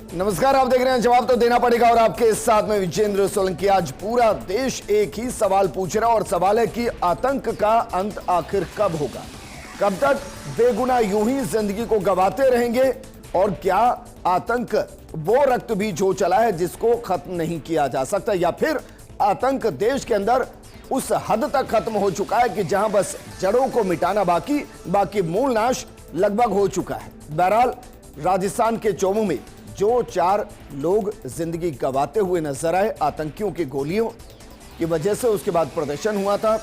नमस्कार, आप देख रहे हैं जवाब तो देना पड़ेगा और आपके साथ में विजेंद्र सोलंकी। आज पूरा देश एक ही सवाल पूछ रहा है और सवाल है कि आतंक का अंत आखिर कब होगा? कब तक बेगुनाह यूं ही जिंदगी को गंवाते रहेंगे? और क्या आतंक वो रक्त बीज हो चला है जिसको खत्म नहीं किया जा सकता, या फिर आतंक देश के अंदर उस हद तक खत्म हो चुका है कि जहां बस जड़ों को मिटाना बाकी मूल नाश लगभग हो चुका है। बहरहाल राजस्थान के चोमू में जो 4 लोग जिंदगी गंवाते हुए नजर आए आतंकियों की गोलियों की वजह से, उसके बाद प्रदर्शन हुआ था,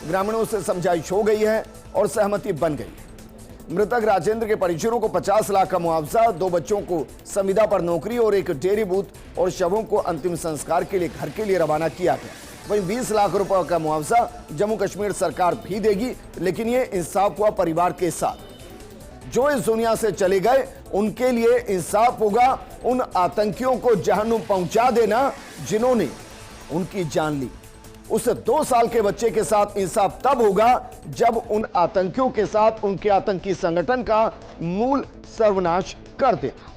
ग्रामीणों से समझाइश हो गई है और सहमति बन गई। मृतक राजेंद्र के परिजनों को 50 लाख का मुआवजा, 2 बच्चों को संविदा पर नौकरी और एक डेयरी बूथ और शवों को अंतिम संस्कार के लिए घर के लिए रवाना किया गया। वहीं 20 लाख रुपए का मुआवजा जम्मू कश्मीर सरकार भी देगी, लेकिन यह इंसाफ हुआ परिवार के साथ। जो इस दुनिया से चले गए उनके लिए इंसाफ होगा, उन आतंकियों को जहन्नुम पहुंचा देना जिन्होंने उनकी जान ली। उस 2 साल के बच्चे के साथ इंसाफ तब होगा जब उन आतंकियों के साथ उनके आतंकी संगठन का मूल सर्वनाश कर देना।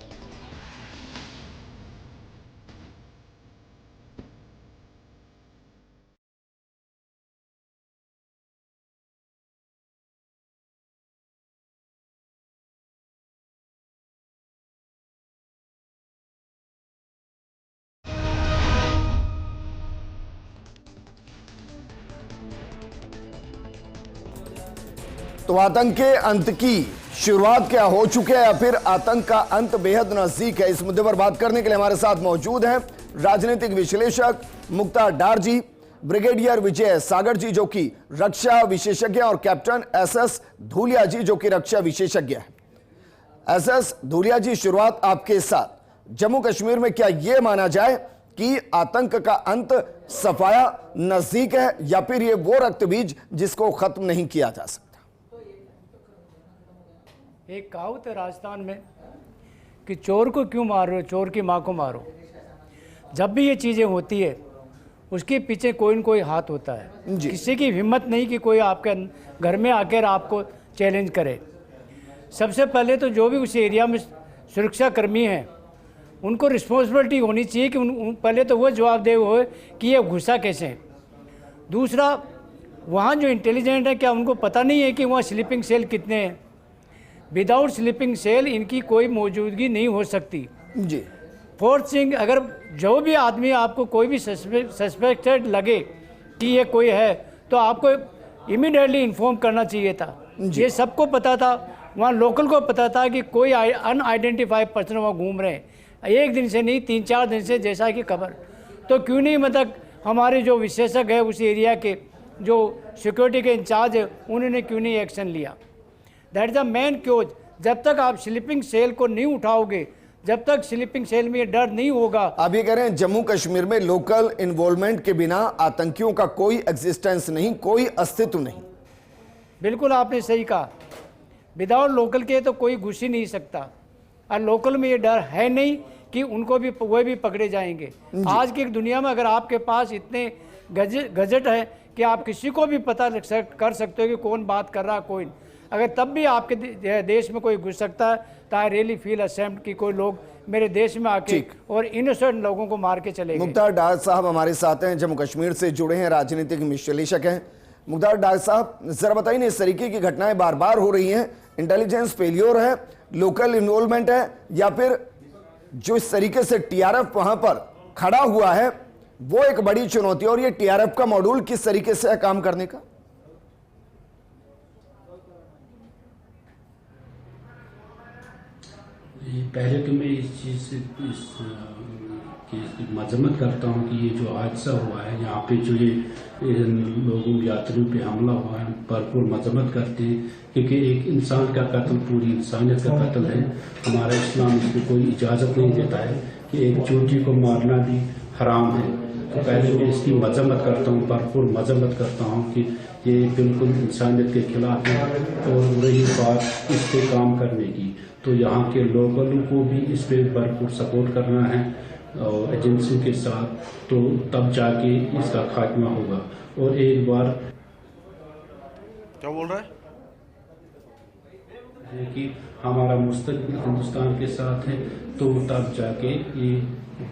तो आतंक के अंत की शुरुआत क्या हो चुके हैं या फिर आतंक का अंत बेहद नजदीक है? इस मुद्दे पर बात करने के लिए हमारे साथ मौजूद हैं राजनीतिक विश्लेषक मुक्ता डार जी, ब्रिगेडियर विजय सागर जी जो कि रक्षा विशेषज्ञ और कैप्टन एसएस धूलिया जी जो कि रक्षा विशेषज्ञ है। एसएस धूलिया जी, शुरुआत आपके साथ। जम्मू कश्मीर में क्या यह माना जाए कि आतंक का अंत सफाया नजदीक है या फिर ये वो रक्त बीज जिसको खत्म नहीं किया जा सकता? एक कहावत है राजस्थान में कि चोर को क्यों मार रहे हो, चोर की माँ को मारो। जब भी ये चीज़ें होती है उसके पीछे कोई न कोई हाथ होता है। किसी की हिम्मत नहीं कि कोई आपके घर में आकर आपको चैलेंज करे। सबसे पहले तो जो भी उस एरिया में सुरक्षा कर्मी हैं उनको रिस्पॉन्सिबिलिटी होनी चाहिए कि पहले तो वो जवाबदेह हो कि ये घुसा कैसे है। दूसरा, वहाँ जो इंटेलिजेंट है क्या उनको पता नहीं है कि वहाँ स्लीपिंग सेल कितने हैं? विदाउट स्लीपिंग सेल इनकी कोई मौजूदगी नहीं हो सकती जी। फोर्थ थिंग, अगर जो भी आदमी आपको कोई भी सस्पेक्टेड लगे कि ये कोई है तो आपको इमीडिएटली इन्फॉर्म करना चाहिए था। ये सबको पता था, वहाँ लोकल को पता था कि कोई अनआइडेंटिफाइड पर्सन वहाँ घूम रहे हैं। एक दिन से नहीं, 3-4 दिन से, जैसा कि खबर। तो क्यों नहीं मतलब हमारे जो विशेषज्ञ है उस एरिया के, जो सिक्योरिटी के इंचार्ज है, उन्होंने क्यों नहीं एक्शन लिया? That is the main chaos. जब तक आप स्लीपिंग सेल को नहीं उठाओगे, जब तक स्लीपिंग सेल में ये डर नहीं होगा। आप ये कह रहे हैं जम्मू कश्मीर में लोकल इन्वॉल्वमेंट के बिना आतंकियों का कोई एग्जिस्टेंस नहीं, कोई अस्तित्व नहीं? बिल्कुल आपने सही कहा। विदाउट लोकल के तो कोई घुस ही नहीं सकता, और लोकल में ये डर है नहीं कि उनको भी वो भी पकड़े जाएंगे। आज की दुनिया में अगर आपके पास इतने गजट है कि आप किसी को भी पता कर सकते हो कि कौन बात कर रहा है, कोई, अगर तब भी आपके देश में कोई घुस सकता है तो आई रियली फील असेम्ड कि कोई लोग मेरे देश में आके और इनोसेंट लोगों को मार के चले गए। मुख्तार डार साहब हमारे साथ हैं, जम्मू कश्मीर से जुड़े हैं, राजनीतिक विश्लेषक हैं। मुख्तार डार साहब, जरा बताइए ना, इस तरीके की घटनाएं बार बार हो रही हैं, इंटेलिजेंस फेलियर है, लोकल इन्वॉल्वमेंट है, या फिर जो इस तरीके से टीआरएफ वहां पर खड़ा हुआ है वो एक बड़ी चुनौती? और ये टीआरएफ का मॉड्यूल किस तरीके से है काम करने का? पहले तो मैं इस चीज़ से की मजम्मत करता हूँ कि ये जो हादसा हुआ है, यहाँ पे जो ये लोगों यात्रियों पे हमला हुआ है, भरपूर मजम्मत करते हैं, क्योंकि एक इंसान का कत्ल पूरी इंसानियत का कत्ल है। हमारा इस्लाम इसमें कोई इजाज़त नहीं देता है कि एक चोटी को मारना भी हराम है। तो पहले मैं इसकी मजम्मत करता हूँ, भरपूर मजम्मत करता हूँ कि ये बिल्कुल इंसानियत के खिलाफ है। और रही बात इस पर काम करने की, तो यहाँ के लोकलों को भी इस पर भरपूर सपोर्ट करना है और एजेंसी के साथ, तो तब जाके इसका खात्मा होगा। और एक बार क्या बोल रहा है? है कि हमारा मुस्तकबिल हिंदुस्तान के साथ है, तो तब जाके ये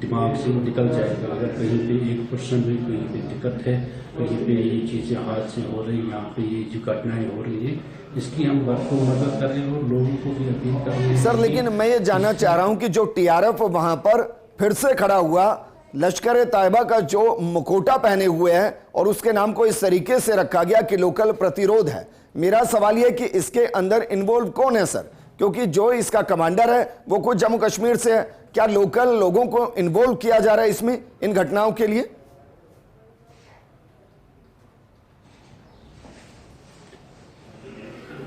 दिमाग से निकल जाएगा। अगर कहीं पे 1% में कहीं पे दिक्कत है, कहीं पे ये चीज़ें हाथ से हो रही, यहाँ पे ये जो घटनाएं हो रही है, इसकी हम भरपूर मदद कर रहे हैं और लोगों को भी अपील कर रहे हैं। सर, लेकिन मैं ये जानना चाह रहा हूं कि जो टीआरएफ वहां पर फिर से खड़ा हुआ, लश्कर तैयबा का जो मुखौटा पहने हुए है और उसके नाम को इस तरीके से रखा गया कि लोकल प्रतिरोध है, मेरा सवाल यह कि इसके अंदर इन्वॉल्व कौन है सर? क्योंकि जो इसका कमांडर है वो खुद जम्मू कश्मीर से है। क्या लोकल लोगों को इन्वॉल्व किया जा रहा है इसमें, इन घटनाओं के लिए?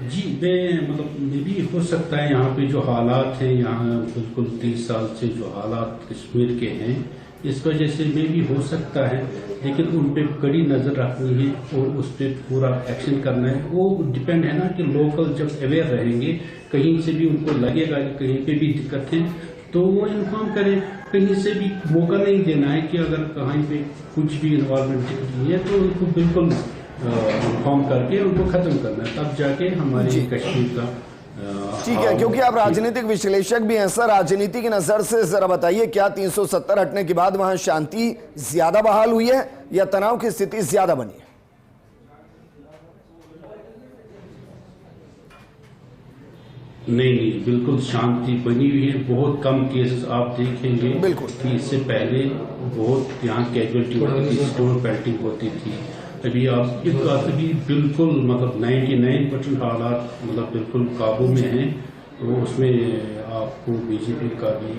जी, मैं भी हो सकता है यहाँ पे जो हालात हैं, यहाँ बिल्कुल 30 साल से जो हालात कश्मीर के हैं, इस वजह से में भी हो सकता है, लेकिन उन पे कड़ी नज़र रखनी है और उस पर पूरा एक्शन करना है। वो डिपेंड है ना कि लोकल जब अवेयर रहेंगे, कहीं से भी उनको लगेगा कि कहीं पे भी दिक्कत है तो वो इन्फॉर्म करें। कहीं से भी मौका नहीं देना है कि अगर कहीं पे कुछ भी इन्वॉल्वमेंट दिखती है तो उनको बिल्कुल इन्फॉर्म करके उनको खत्म करना है, तब जाके हमारे कश्मीर का ठीक है। क्योंकि आप राजनीतिक विश्लेषक भी हैं सर, राजनीति की नजर से जरा बताइए, क्या 370 हटने के बाद वहां शांति ज्यादा बहाल हुई है या तनाव की स्थिति ज्यादा बनी है? नहीं, बिल्कुल शांति बनी हुई है। बहुत कम केसेस आप देखेंगे बिल्कुल कि इससे पहले बहुत यहाँ कैजुअलिटी होती थी, स्टोन पेल्टिंग होती थी। अभी अभी बिल्कुल 99% हालात बिल्कुल काबू में हैं। तो उसमें आपको बीजेपी का भी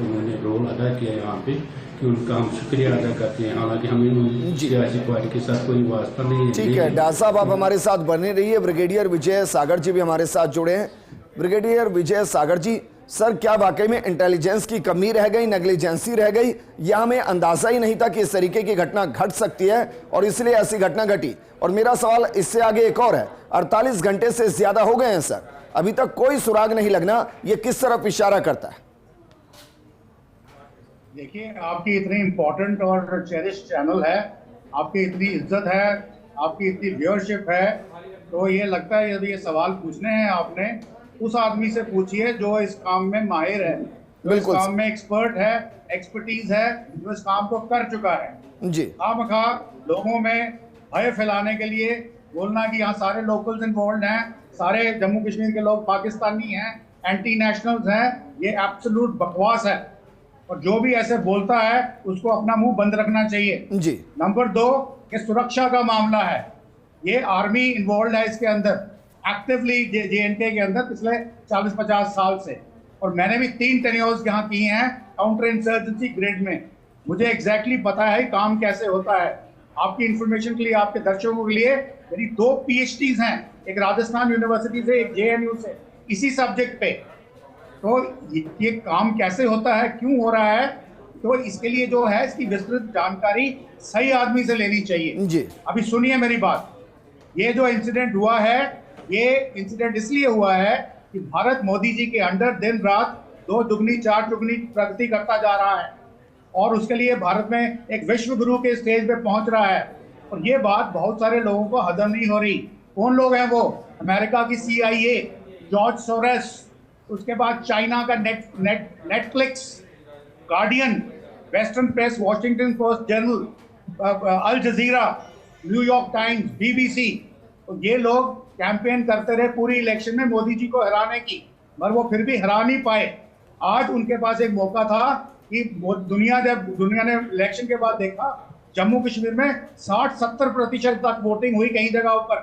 उन्होंने रोल अदा किया यहाँ पे, कि उनका हम शुक्रिया अदा करते हैं। हालांकि हमें सियासी पार्टी के साथ कोई वास्ता नहीं है। ठीक है, डा साहब आप हमारे साथ बने रहिए। ब्रिगेडियर विजय सागर जी भी हमारे साथ जुड़े हैं। ब्रिगेडियर विजय सागर जी, सर क्या वाकई में इंटेलिजेंस की कमी रह गई, नेग्लिजेंसी रह गई, या हमें अंदाजा ही नहीं था कि इस तरीके की घटना घट सकती है और इसलिए ऐसी घटना घटी? और मेरा सवाल इससे आगे एक और है, 48 घंटे से ज्यादा हो गए हैं सर, अभी तक कोई सुराग नहीं लगना, ये किस तरफ इशारा करता है? देखिए, आपकी इतनी इंपॉर्टेंट और चेरिश चैनल है, आपकी इतनी इज्जत है, आपकी इतनी व्यूअरशिप है, तो ये लगता है यदि ये सवाल पूछने हैं आपने, उस आदमी से पूछिए जो इस काम में माहिर है, जो इस काम में एक्सपर्ट है, एक्सपर्टीज है, जो इस काम को कर चुका है जी। खामखा लोगों में भय फैलाने के लिए बोलना कि यहाँ सारे लोकल्स इन्वॉल्व हैं, सारे जम्मू कश्मीर के लोग पाकिस्तानी हैं, एंटी नेशनल्स हैं, ये एब्सोल्यूट बकवास है। और जो भी ऐसे बोलता है उसको अपना मुंह बंद रखना चाहिए जी। नंबर 2, ये सुरक्षा का मामला है, ये आर्मी इन्वॉल्व है इसके अंदर एक्टिवली, जे.एंड.के के अंदर पिछले 40-50 साल से। और मैंने भी 3 टेन्योर्स यहाँ किए हैं काउंटर इंसर्जेंसी ग्रिड में, मुझे एग्जैक्टली पता है काम कैसे होता है। आपकी इंफॉर्मेशन के लिए, आपके दर्शकों के लिए, मेरी 2 PhDs हैं, एक राजस्थान यूनिवर्सिटी से, एक JNU से, इसी सब्जेक्ट पे। तो ये काम कैसे होता है, क्यों हो रहा है, तो इसके लिए जो है इसकी विस्तृत जानकारी सही आदमी से लेनी चाहिए जी। अभी सुनिए मेरी बात, ये जो इंसिडेंट हुआ है, ये इंसिडेंट इसलिए हुआ है कि भारत मोदी जी के अंडर दिन रात 2 दुगनी 4 चुगनी प्रगति करता जा रहा है और उसके लिए भारत में एक विश्व गुरु के स्टेज पे पहुंच रहा है। और ये बात बहुत सारे लोगों को हजम नहीं हो रही। कौन लोग हैं वो? अमेरिका की CIA, जॉर्ज सोरेस, उसके बाद चाइना का Netflix, guardian, western press, Washington post journal, अल जजीरा, न्यूयॉर्क टाइम्स, BBC, तो ये लोग कैंपेन करते रहे पूरी इलेक्शन में मोदी जी को हराने की, मगर वो फिर भी हरा नहीं पाए। आज उनके पास एक मौका था कि दुनिया ने इलेक्शन के बाद देखा जम्मू कश्मीर में 60-70% तक वोटिंग हुई कई जगहों पर,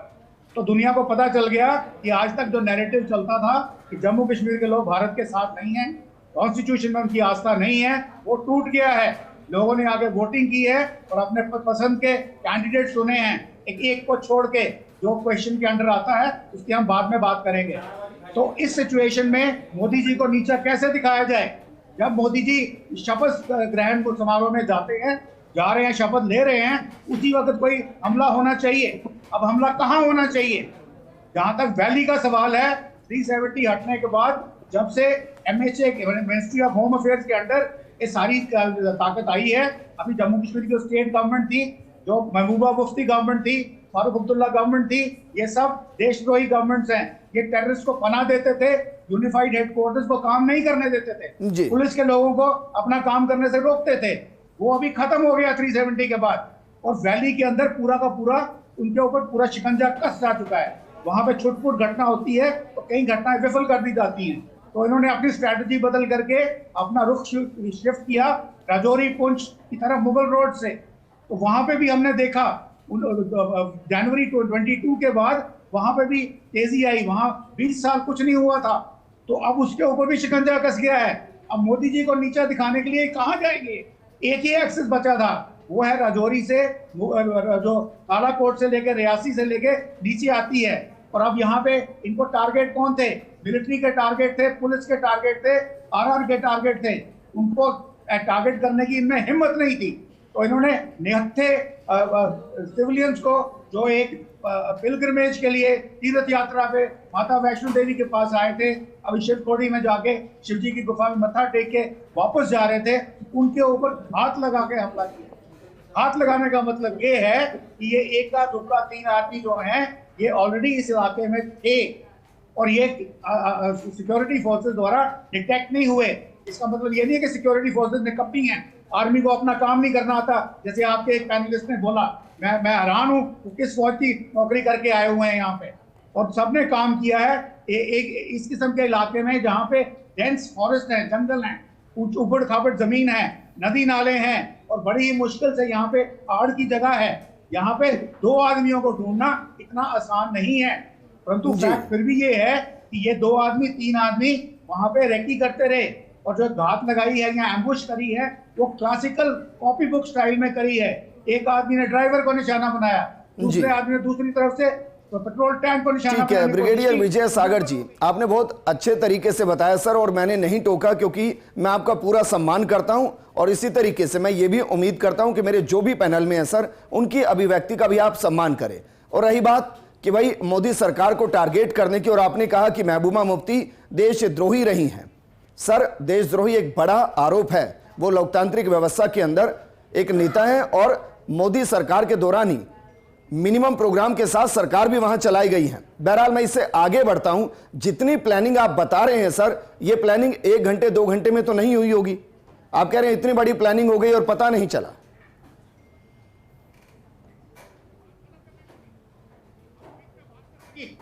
तो दुनिया को पता चल गया कि आज तक जो नैरेटिव चलता था कि जम्मू कश्मीर के लोग भारत के साथ नहीं हैं, कॉन्स्टिट्यूशन में उनकी आस्था नहीं है, वो टूट गया है। लोगों ने आगे वोटिंग की है और अपने पसंद के कैंडिडेट चुने हैं, एक को छोड़ के। जो क्वेश्चन के अंडर आता है उसकी हम बाद में बात करेंगे। तो इस सिचुएशन में मोदी जी को नीचा कैसे दिखाया जाए? जब मोदी जी शपथ ग्रहण समारोह में जा रहे हैं, शपथ ले रहे हैं, उसी वक्त कोई हमला होना चाहिए। अब हमला कहाँ होना चाहिए? जहां तक वैली का सवाल है, 370 हटने के बाद जब से MHA ministry of home affairs के अंडर ये सारी ताकत आई है, अभी जम्मू कश्मीर की जो स्टेट गवर्नमेंट थी, जो महबूबा मुफ्ती गवर्नमेंट थी, फारूक अब्दुल्ला गवर्नमेंट थी, ये सब देशद्रोही गवर्नमेंट्स हैं। ये टेररिस्ट को पनाह देते थे, यूनिफाइड हेडक्वार्टर्स को काम नहीं करने देते जी। थे, पुलिस के लोगों को अपना काम करने से रोकते थे। वो अभी खत्म हो गया 370 के बाद, और वैली के अंदर पूरा का पूरा उनके ऊपर पूरा शिकंजा कस जा चुका है। वहां पे छुटपुट घटना होती है और कई घटनाएं विफल कर दी जाती हैं। तो इन्होंने अपनी स्ट्रैटेजी बदल करके अपना रुख शिफ्ट किया राजौरी पुंछ की तरफ मुगल रोड से। तो वहां पे भी हमने देखा जनवरी 22 के बाद वहां पे भी तेजी आई। वहां 20 साल कुछ नहीं हुआ था, तो अब उसके ऊपर भी शिकंजा कस गया है। अब मोदी जी को नीचा दिखाने के लिए कहाँ जाएंगे? एक ही एक्सेस बचा था, वो है राजौरी से, जो बालाकोट से लेके रियासी से लेके नीचे आती है। और अब यहाँ पे इनको टारगेट कौन थे? मिलिट्री के टारगेट थे, पुलिस के टारगेट थे, आरआर के टारगेट थे। उनको टारगेट करने की इनमें हिम्मत नहीं थी, तो इन्होंने निहत्थे सिविलियंस को जो एक पिलग्रिमेज के लिए तीर्थ यात्रा पे माता वैष्णो देवी के पास आए थे, अभी शिवखोड़ी में जाके शिव जी की गुफा में मत्था टेक के वापस जा रहे थे, उनके ऊपर हाथ लगा के हमला किया। हाथ लगाने का मतलब ये है कि ये एका दुक्का 3 आदमी जो हैं ये ऑलरेडी इस इलाके में थे और ये सिक्योरिटी फोर्सेस द्वारा डिटेक्ट नहीं हुए। इसका मतलब ये नहीं है कि सिक्योरिटी फोर्सेस ने कपटी हैं, आर्मी को अपना काम नहीं करना आता। जैसे आपके एक पैनलिस्ट ने बोला, मैं हैरान हूँ कि किस फौज की नौकरी करके आए हुए हैं यहाँ पे, और सबने काम किया है एक इस किस्म के इलाके में जहाँ पे डेंस फॉरेस्ट है, जंगल है, उबड़ खाबड़ जमीन है, नदी नाले हैं, और बड़ी ही मुश्किल से यहाँ पे पहाड़ की जगह है। यहाँ पे 2 आदमियों को ढूंढना इतना आसान नहीं है, परंतु फैक्ट फिर भी ये है कि ये 2 आदमी 3 आदमी वहां पे रेकी करते रहे, और जो घात लगाई है या एम्बुश करी है वो क्लासिकल कॉपी बुक स्टाइल में करी है। एक आदमी ने ड्राइवर को निशाना बनाया, दूसरे आदमी ने दूसरी तरफ से तो पेट्रोल टैंक को निशाना ठीक है ब्रिगेडियर विजय सागर जी, आपने बहुत अच्छे तरीके से बताया सर, और मैंने नहीं टोका क्योंकि मैं आपका पूरा सम्मान करता हूं, और इसी तरीके से मैं ये भी उम्मीद करता हूं कि मेरे जो भी पैनल में है सर, उनकी अभिव्यक्ति का भी आप सम्मान करें। और रही बात कि भाई मोदी सरकार को टारगेट करने की, और आपने कहा कि महबूबा मुफ्ती देशद्रोही रही हैं। सर, देशद्रोही एक बड़ा आरोप है, वो लोकतांत्रिक व्यवस्था के अंदर एक नेता है, और मोदी सरकार के दौरान ही मिनिमम प्रोग्राम के साथ सरकार भी वहां चलाई गई है। बहरहाल मैं इससे आगे बढ़ता हूं, जितनी प्लानिंग आप बता रहे हैं सर, ये प्लानिंग 1 घंटे 2 घंटे में तो नहीं हुई होगी। आप कह रहे हैं इतनी बड़ी प्लानिंग हो गई और पता नहीं चला।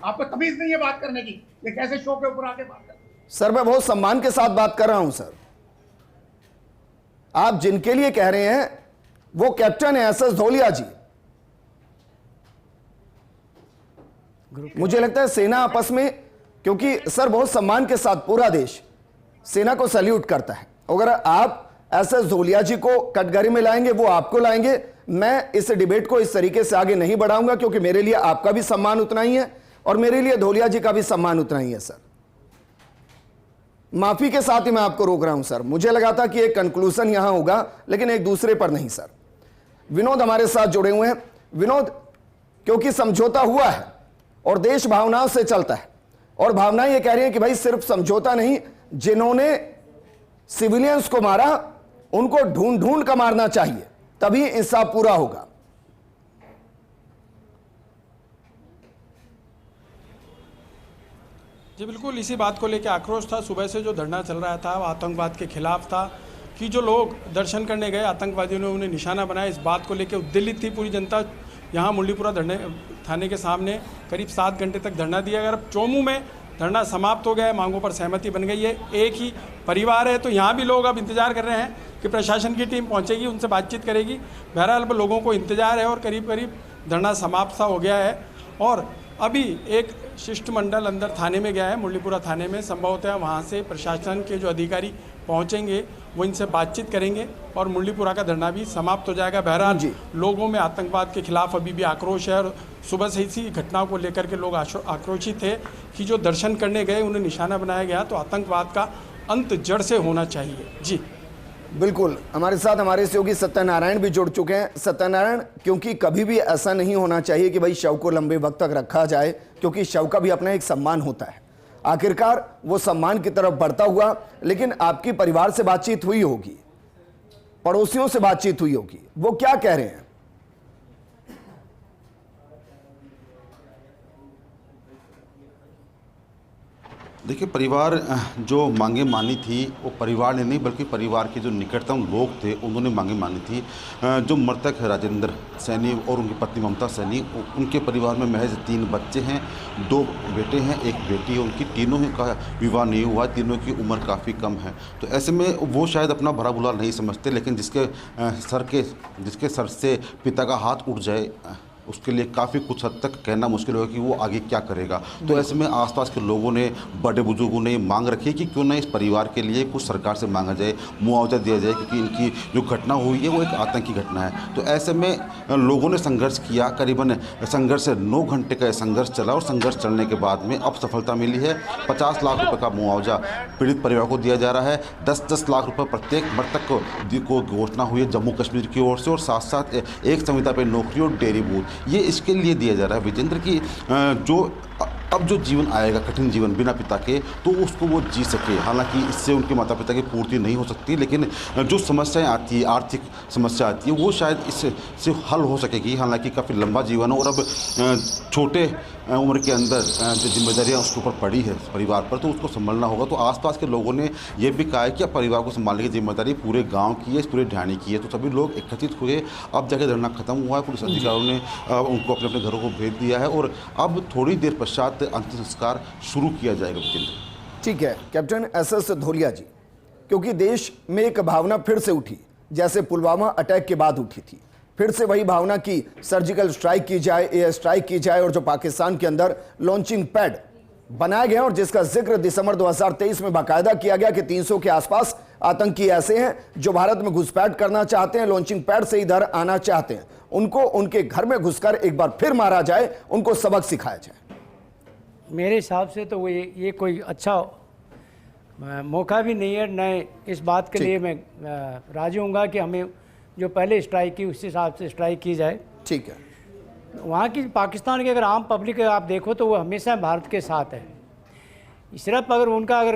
आपको तमीज नहीं है बात करने की, ये कैसे शो के ऊपर आके बात कर? सर, मैं बहुत सम्मान के साथ बात कर रहा हूं सर। आप जिनके लिए कह रहे हैं वो कैप्टन है एसएस धोलिया जी। मुझे लगता है सेना आपस में, क्योंकि सर बहुत सम्मान के साथ पूरा देश सेना को सैल्यूट करता है, अगर आप एसएस धोलिया जी को कटघरे में लाएंगे, वो आपको लाएंगे, मैं इस डिबेट को इस तरीके से आगे नहीं बढ़ाऊंगा, क्योंकि मेरे लिए आपका भी सम्मान उतना ही है और मेरे लिए धोलिया जी का भी सम्मान उतना ही है। सर, माफी के साथ ही मैं आपको रोक रहा हूं सर, मुझे लगा था कि एक कंक्लूजन यहां होगा, लेकिन एक दूसरे पर नहीं। सर, विनोद हमारे साथ जुड़े हुए हैं। विनोद, क्योंकि समझौता हुआ है और देश भावनाओं से चलता है, और भावनाएं ये कह रही हैं कि भाई सिर्फ समझौता नहीं, जिन्होंने सिविलियंस को मारा उनको ढूंढ ढूंढ कर मारना चाहिए, तभी इंसाफ पूरा होगा। जी बिल्कुल, इसी बात को लेकर आक्रोश था। सुबह से जो धरना चल रहा था वो आतंकवाद के खिलाफ था, कि जो लोग दर्शन करने गए आतंकवादियों ने उन्हें निशाना बनाया। इस बात को लेकर उद्वेलित थी पूरी जनता। यहाँ मुंडीपुरा थाने के सामने करीब 7 घंटे तक धरना दिया गया। अब चोमू में धरना समाप्त हो गया है, मांगों पर सहमति बन गई है। एक ही परिवार है, तो यहाँ भी लोग अब इंतजार कर रहे हैं कि प्रशासन की टीम पहुँचेगी, उनसे बातचीत करेगी। बहरहाल अब लोगों को इंतजार है और करीब करीब धरना समाप्त सा हो गया है। और अभी एक शिष्टमंडल अंदर थाने में गया है, मुंडीपुरा थाने में। संभवतः वहाँ से प्रशासन के जो अधिकारी पहुँचेंगे वो इनसे बातचीत करेंगे और मुंडीपुरा का धरना भी समाप्त हो जाएगा। बहरहाल लोगों में आतंकवाद के खिलाफ अभी भी आक्रोश है, और सुबह से इसी घटनाओं को लेकर के लोग आक्रोशित थे कि जो दर्शन करने गए उन्हें निशाना बनाया गया, तो आतंकवाद का अंत जड़ से होना चाहिए। जी बिल्कुल, हमारे साथ हमारे सहयोगी सत्यनारायण भी जुड़ चुके हैं। सत्यनारायण, क्योंकि कभी भी ऐसा नहीं होना चाहिए कि भाई शव को लंबे वक्त तक रखा जाए, क्योंकि शव का भी अपना एक सम्मान होता है। आखिरकार वो सम्मान की तरफ बढ़ता हुआ, लेकिन आपकी परिवार से बातचीत हुई होगी, पड़ोसियों से बातचीत हुई होगी, वो क्या कह रहे हैं? देखिए, परिवार जो मांगे मानी थी वो परिवार ने नहीं बल्कि परिवार के जो निकटतम लोग थे उन्होंने मांगे मानी थी। जो मृतक है राजेंद्र सैनी और उनकी पत्नी ममता सैनी, उनके परिवार में महज 3 बच्चे हैं, 2 बेटे हैं, 1 बेटी है। उनकी तीनों का विवाह नहीं हुआ, तीनों की उम्र काफ़ी कम है। तो ऐसे में वो शायद अपना भला बुरा नहीं समझते, लेकिन जिसके सर से पिता का हाथ उठ जाए उसके लिए काफ़ी कुछ हद तक कहना मुश्किल होगा कि वो आगे क्या करेगा। तो ऐसे में आसपास के लोगों ने, बड़े बुजुर्गों ने मांग रखी है कि क्यों ना इस परिवार के लिए कुछ सरकार से मांगा जाए, मुआवजा दिया जाए, क्योंकि इनकी जो घटना हुई है वो एक आतंकी घटना है। तो ऐसे में लोगों ने संघर्ष किया, करीबन संघर्ष 9 घंटे का संघर्ष चला और संघर्ष चलने के बाद में अब सफलता मिली है। 50 लाख रुपये का मुआवजा पीड़ित परिवार को दिया जा रहा है। 10-10 लाख रुपये प्रत्येक मृतक को घोषणा हुई है जम्मू कश्मीर की ओर से, और साथ साथ एक संविदा पर नौकरी और डेयरी बूथ, ये इसके लिए दिया जा रहा है विजेंद्र की जो अब जो जीवन आएगा, कठिन जीवन बिना पिता के, तो उसको वो जी सके। हालांकि इससे उनके माता पिता की पूर्ति नहीं हो सकती, लेकिन जो समस्याएं आती है, आर्थिक समस्या आती है, वो शायद इससे हल हो सकेगी। हालांकि काफ़ी लंबा जीवन है और अब छोटे उम्र के अंदर जो जिम्मेदारियां उसके ऊपर पड़ी है परिवार पर, तो उसको संभालना होगा। तो आसपास के लोगों ने ये भी कहा है कि अब परिवार को संभालने की जिम्मेदारी पूरे गाँव की है, इस पूरे ढाणी की है। तो सभी लोग एकत्रित हुए, अब जाके धरना खत्म हुआ है, पुलिस अधिकारियों ने उनको अपने अपने घरों को भेज दिया है और अब थोड़ी देर पश्चात अंतिम संस्कार शुरू किया जाएगा। ठीक है कैप्टन SS धोलिया जी, क्योंकि देश में एक भावना फिर से उठी, जैसे पुलवामा अटैक के बाद उठी थी, फिर से वही भावना की सर्जिकल स्ट्राइक की जाए, एयर स्ट्राइक की जाए, और जो पाकिस्तान के अंदर लॉन्चिंग पैड बनाए गए और जिसका जिक्र दिसंबर 2023 में बाकायदा किया गया कि 300 के आसपास आतंकी ऐसे हैं जो भारत में घुसपैठ करना चाहते हैं, लॉन्चिंग पैड से इधर आना चाहते हैं, उनको उनके घर में घुसकर एक बार फिर मारा जाए, उनको सबक सिखाया जाए। मेरे हिसाब से तो ये कोई अच्छा मौका भी नहीं है। न इस बात के लिए मैं राजी हूँगा कि हमें जो पहले स्ट्राइक की उस हिसाब से स्ट्राइक की जाए। ठीक है, वहाँ की पाकिस्तान की अगर आम पब्लिक आप देखो तो वो हमेशा भारत के साथ है। सिर्फ अगर उनका अगर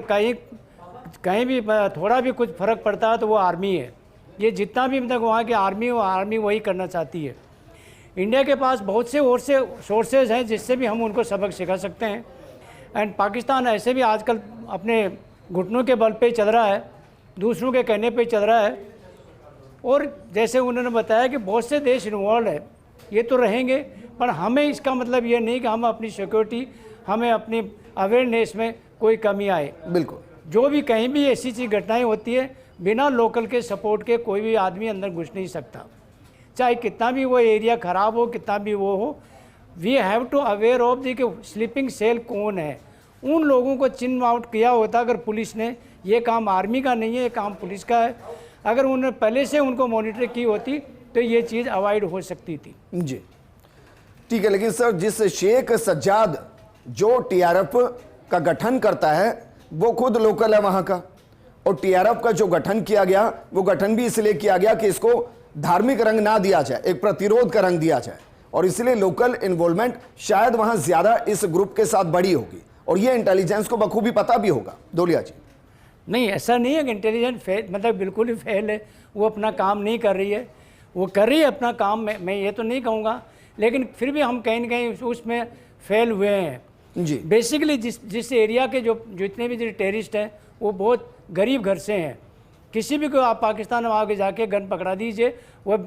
कहीं भी थोड़ा भी कुछ फ़र्क पड़ता है तो वो आर्मी है। ये जितना भी मतलब वहाँ की आर्मी वही करना चाहती है। इंडिया के पास बहुत से और से सोर्सेज हैं जिससे भी हम उनको सबक सिखा सकते हैं। एंड पाकिस्तान ऐसे भी आजकल अपने घुटनों के बल पे चल रहा है, दूसरों के कहने पे चल रहा है। और जैसे उन्होंने बताया कि बहुत से देश इन्वॉल्व है, ये तो रहेंगे, पर हमें इसका मतलब ये नहीं कि हम अपनी सिक्योरिटी, हमें अपनी अवेयरनेस में कोई कमी आए। बिल्कुल, जो भी कहीं भी ऐसी चीज़ घटनाएँ होती है, बिना लोकल के सपोर्ट के कोई भी आदमी अंदर घुस नहीं सकता, चाहे कितना भी वो एरिया ख़राब हो, कितना भी वो हो। We have to aware of the कि स्लीपिंग सेल कौन है। उन लोगों को चिन्ह आउट किया होता अगर पुलिस ने, ये काम आर्मी का नहीं है, ये काम पुलिस का है। अगर उन्होंने पहले से उनको मॉनिटर की होती तो ये चीज़ अवॉइड हो सकती थी। जी ठीक है, लेकिन सर जिस शेख सज्जाद जो TRF का गठन करता है वो खुद लोकल है वहाँ का, और TRF का जो गठन किया गया वो गठन भी इसलिए किया गया कि इसको धार्मिक रंग ना दिया जाए, एक प्रतिरोध का रंग दिया जाए, और इसलिए लोकल इन्वॉल्वमेंट शायद वहां ज्यादा इस ग्रुप के साथ बड़ी होगी, और ये इंटेलिजेंस को बखूबी पता भी होगा। धोलिया जी, नहीं ऐसा नहीं है कि इंटेलिजेंस मतलब बिल्कुल ही फेल है, वो अपना काम नहीं कर रही है, वो कर रही है अपना काम। मैं ये तो नहीं कहूँगा, लेकिन फिर भी हम कहीं ना कहीं उसमें फेल हुए हैं जी। बेसिकली जिस एरिया के जो जितने भी टेररिस्ट हैं वो बहुत गरीब घर से हैं। किसी भी को आप पाकिस्तान में आगे जाके गन पकड़ा दीजिए, वो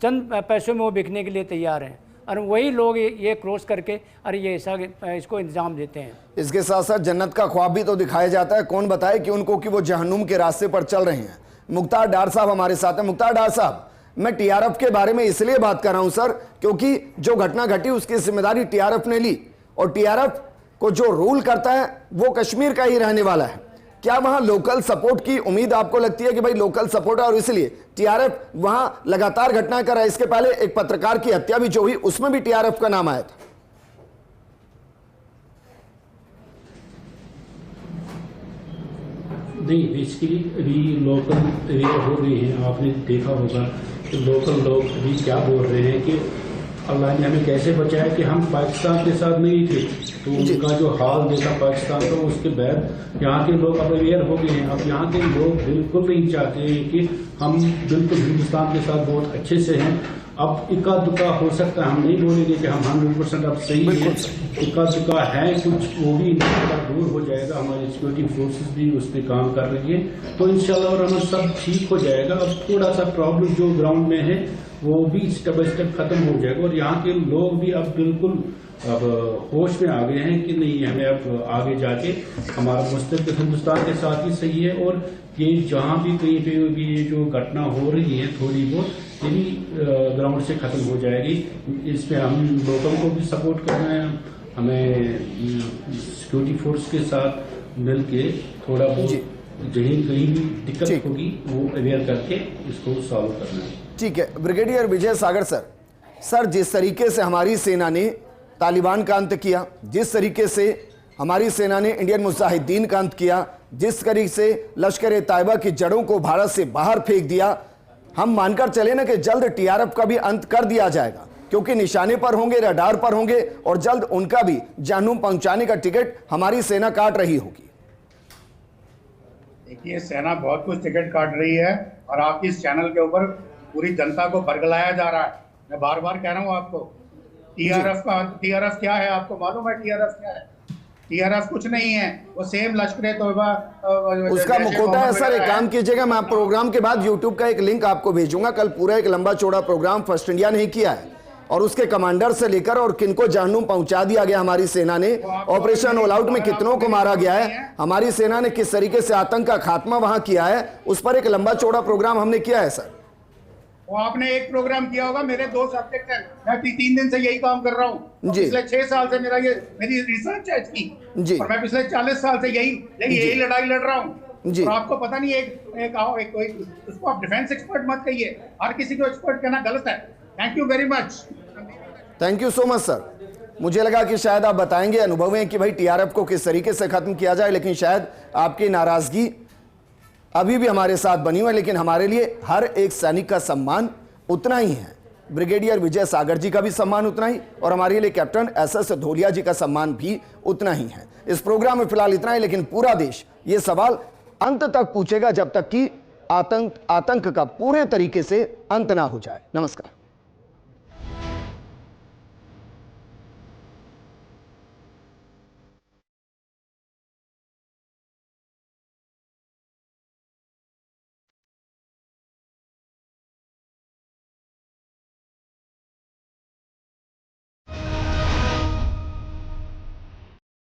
चंद पैसों में वो बिकने के लिए तैयार हैं, और वही लोग ये क्रॉस करके अरे ये ऐसा इसको इंतजाम देते हैं। इसके साथ साथ जन्नत का ख्वाब भी तो दिखाया जाता है, कौन बताए कि उनको कि वो जहन्नुम के रास्ते पर चल रहे हैं। मुख्तार डार साहब हमारे साथ हैं। मुख्तार डार साहब, मैं TRF के बारे में इसलिए बात कर रहा हूं सर, क्योंकि जो घटना घटी उसकी जिम्मेदारी TRF ने ली, और TRF को जो रूल करता है वो कश्मीर का ही रहने वाला है। क्या वहां लोकल सपोर्ट की उम्मीद आपको लगती है कि भाई लोकल सपोर्ट है और इसलिए TRF वहां लगातार घटनाएं कर रहा है? इसके पहले एक पत्रकार की हत्या भी जो हुई उसमें भी TRF का नाम आया था। नहीं, बेसिकली अभी लोकल अवेयर हो रहे हैं। आपने देखा होगा कि लोकल लोग अभी क्या बोल रहे हैं कि अल्लाह ने हमें कैसे बचाया कि हम पाकिस्तान के साथ नहीं थे, तो उनका जो हाल देखा पाकिस्तान का, उसके बाद यहाँ के लोग अब अवेयर हो गए हैं। अब यहाँ के लोग बिल्कुल नहीं चाहते हैं कि हम बिल्कुल हिंदुस्तान के साथ बहुत अच्छे से हैं, अब इक्का दुक्का हो सकता है, हम नहीं बोलेंगे कि हम 100% अब सही है, इक्का दुक्का है कुछ, वो भी दूर हो जाएगा। हमारी सिक्योरिटी फोर्सेस भी उस पर काम कर रही है, तो इंशाल्लाह और सब ठीक हो जाएगा। अब थोड़ा सा प्रॉब्लम जो ग्राउंड में है वो भी स्टेप बाय स्टेप खत्म हो जाएगा, और यहाँ के लोग भी अब बिल्कुल अब होश में आ गए हैं कि नहीं, हमें अब आगे जाके हमारा मुस्तकबिल हिंदुस्तान के साथ ही सही है। और ये जहाँ भी कहीं पे भी ये जो घटना हो रही है थोड़ी बहुत, ये भी ग्राउंड से खत्म हो जाएगी। इसमें हम लोगों को भी सपोर्ट करना है, हमें सिक्योरिटी फोर्स के साथ मिल के थोड़ा बहुत कहीं भी दिक्कत होगी वो अवेयर करके इसको सॉल्व करना है। ठीक है ब्रिगेडियर विजय सागर सर, जिस तरीके से हमारी सेना ने तालिबान का अंत किया, जिस तरीके से हमारी सेना ने इंडियन मुजाहिदीन का अंत किया, जिस तरीके से लश्कर ए तैयबा की जड़ों को भारत से बाहर फेंक दिया, हम मानकर चले ना कि जल्द टीआरएफ का भी अंत कर दिया जाएगा, क्योंकि निशाने पर होंगे, रडार पर होंगे, और जल्द उनका भी जानूम पहुंचाने का टिकट हमारी सेना काट रही होगी। देखिए, सेना बहुत कुछ टिकट काट रही है, और आपकी इस चैनल के ऊपर पूरी जनता को बरगलाया जा रहा है। मैं बार बार कह रहा हूँ आपको, टीआरएफ क्या है आपको मालूम है? टीआरएफ क्या है? टीआरएफ कुछ नहीं है, वो सेम लश्कर ए तैयबा उसका मुखौटा है सर। एक काम कीजिएगा, मैं प्रोग्राम के बाद यूट्यूब का एक लिंक आपको भेजूंगा। कल पूरा एक लंबा चौड़ा प्रोग्राम फर्स्ट इंडिया ने ही किया है, और उसके कमांडर से लेकर और किनको जानूम पहुंचा दिया गया हमारी सेना ने, ऑपरेशन ऑल आउट में कितनों को मारा गया है, हमारी सेना ने किस तरीके से आतंक का खात्मा वहां किया है, उस पर एक लंबा चौड़ा प्रोग्राम हमने किया है सर। वो आपने एक प्रोग्राम किया होगा, मेरे 2 सब्जेक्ट हैं, मैं 3 दिन से यही काम कर रहा हूँ। पिछले 6 साल से मेरी रिसर्च है इसकी, और मैं पिछले 40 साल से यही लड़ाई लड़ रहा हूँ। और आपको पता नहीं, उसको आप डिफेंस एक्सपर्ट मत कहिए, हर किसी को एक्सपर्ट कहना गलत है। Thank you very much. Thank you so much sir. मुझे लगा कि शायद आप बताएंगे, अनुभव है कि भाई टीआरएफ को किस तरीके से खत्म किया जाए, लेकिन शायद आपकी नाराजगी अभी भी हमारे साथ बनी हुई है। लेकिन हमारे लिए हर एक सैनिक का सम्मान उतना ही है, ब्रिगेडियर विजय सागर जी का भी सम्मान उतना ही, और हमारे लिए कैप्टन एसएस धोलिया जी का सम्मान भी उतना ही है। इस प्रोग्राम में फिलहाल इतना ही, लेकिन पूरा देश ये सवाल अंत तक पूछेगा जब तक कि आतंक का पूरे तरीके से अंत ना हो जाए। नमस्कार।